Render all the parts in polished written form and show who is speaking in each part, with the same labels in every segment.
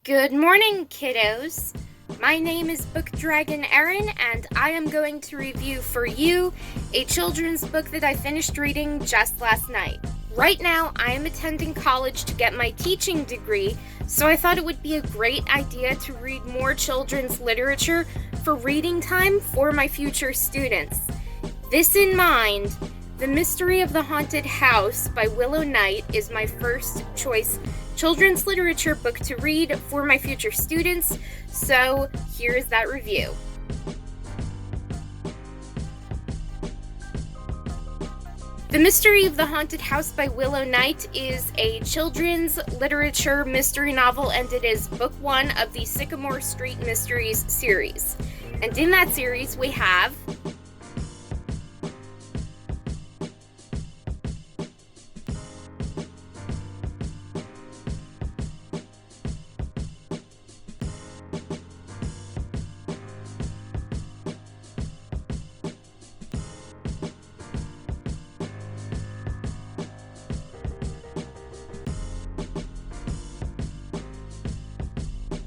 Speaker 1: Good morning, kiddos. My name is Book Dragon Erin, and I am going to review for you a children's book that I finished reading just last night. Right now, I am attending college to get my teaching degree, so I thought it would be a great idea to read more children's literature for reading time for my future students. This in mind, The Mystery of the Haunted House by Willow Night is my first choice children's literature book to read for my future students, so here's that review. The Mystery of the Haunted House by Willow Night is a children's literature mystery novel, and it is book one of the Sycamore Street Mysteries series. And in that series, we have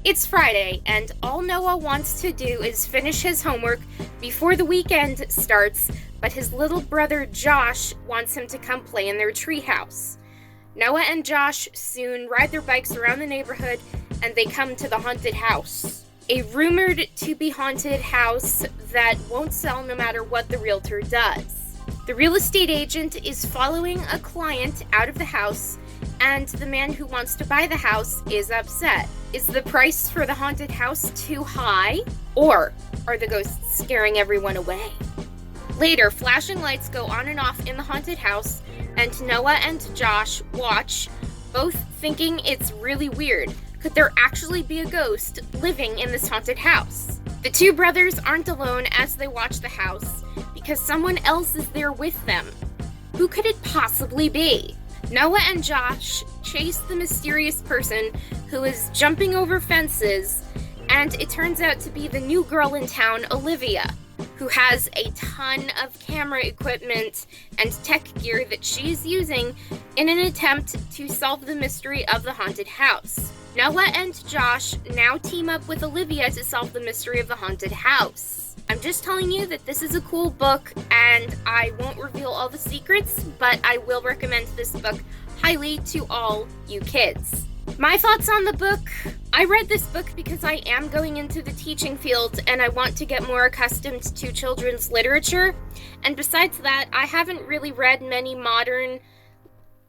Speaker 1: It's Friday, and all Noah wants to do is finish his homework before the weekend starts, but his little brother Josh wants him to come play in their treehouse. Noah and Josh soon ride their bikes around the neighborhood, and they come to the haunted house. A rumored to be haunted house that won't sell no matter what the realtor does. The real estate agent is following a client out of the house, and the man who wants to buy the house is upset. Is the price for the haunted house too high? Or are the ghosts scaring everyone away? Later, flashing lights go on and off in the haunted house, and Noah and Josh watch, both thinking it's really weird. Could there actually be a ghost living in this haunted house? The two brothers aren't alone as they watch the house, because someone else is there with them. Who could it possibly be? Noah and Josh chase the mysterious person who is jumping over fences, and it turns out to be the new girl in town, Olivia, who has a ton of camera equipment and tech gear that she is using in an attempt to solve the mystery of the haunted house. Noah and Josh now team up with Olivia to solve the mystery of the haunted house. I'm just telling you that this is a cool book, and I won't reveal all the secrets, but I will recommend this book highly to all you kids. My thoughts on the book: I read this book because I am going into the teaching field and I want to get more accustomed to children's literature. And besides that, I haven't really read many modern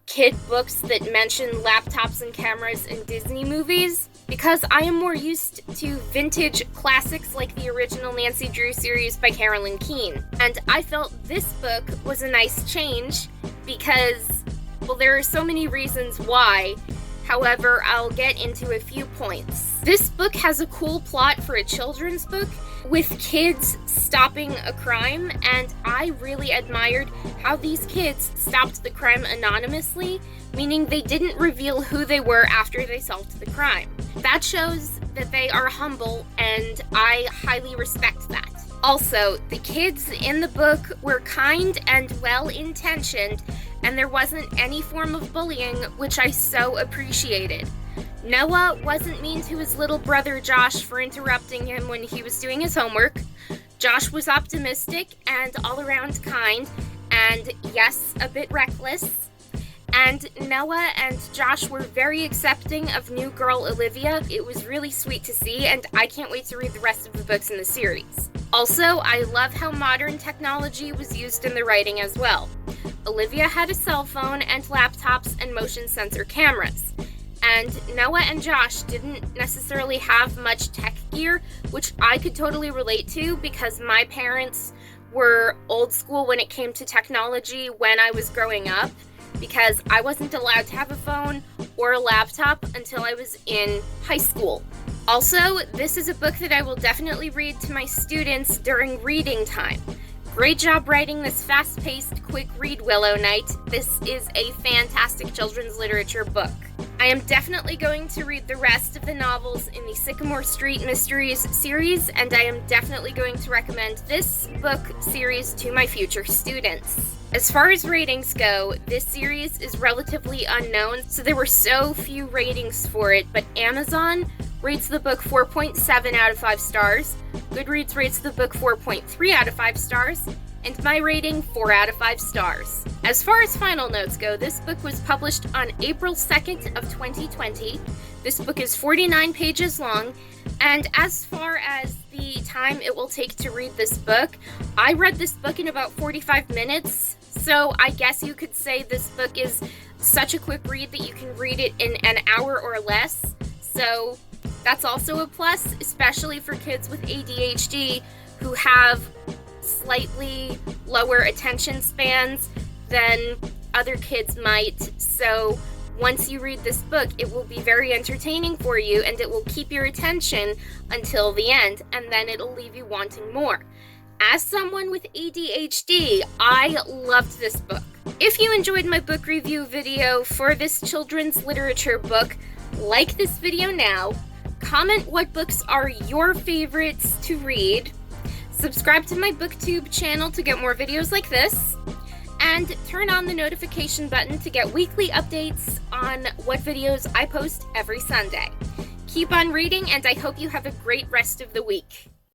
Speaker 1: kid books that mention laptops and cameras in Disney movies, because I am more used to vintage classics like the original Nancy Drew series by Carolyn Keene. And I felt this book was a nice change because, well, there are so many reasons why. However, I'll get into a few points. This book has a cool plot for a children's book with kids stopping a crime, and I really admired how these kids stopped the crime anonymously, meaning they didn't reveal who they were after they solved the crime. That shows that they are humble, and I highly respect that. Also, the kids in the book were kind and well-intentioned, and there wasn't any form of bullying, which I so appreciated. Noah wasn't mean to his little brother Josh for interrupting him when he was doing his homework. Josh was optimistic and all around kind, and yes, a bit reckless. And Noah and Josh were very accepting of new girl Olivia. It was really sweet to see, and I can't wait to read the rest of the books in the series. Also, I love how modern technology was used in the writing as well. Olivia had a cell phone and laptops and motion sensor cameras. And Noah and Josh didn't necessarily have much tech gear, which I could totally relate to because my parents were old school when it came to technology when I was growing up, because I wasn't allowed to have a phone or a laptop until I was in high school. Also, this is a book that I will definitely read to my students during reading time. Great job writing this fast-paced, quick read, Willow Night. This is a fantastic children's literature book. I am definitely going to read the rest of the novels in the Sycamore Street Mysteries series, and I am definitely going to recommend this book series to my future students. As far as ratings go, this series is relatively unknown, so there were so few ratings for it, but Amazon rates the book 4.7 out of 5 stars, Goodreads rates the book 4.3 out of 5 stars, and my rating 4 out of 5 stars. As far as final notes go, this book was published on April 2nd of 2020. This book is 49 pages long, and as far as the time it will take to read this book, I read this book in about 45 minutes, so I guess you could say this book is such a quick read that you can read it in an hour or less, so that's also a plus, especially for kids with ADHD who have slightly lower attention spans than other kids might. So once you read this book, it will be very entertaining for you and it will keep your attention until the end, and then it'll leave you wanting more. As someone with ADHD, I loved this book. If you enjoyed my book review video for this children's literature book, like this video now, comment what books are your favorites to read, subscribe to my booktube channel to get more videos like this, and turn on the notification button to get weekly updates on what videos I post every Sunday. Keep on reading, and I hope you have a great rest of the week.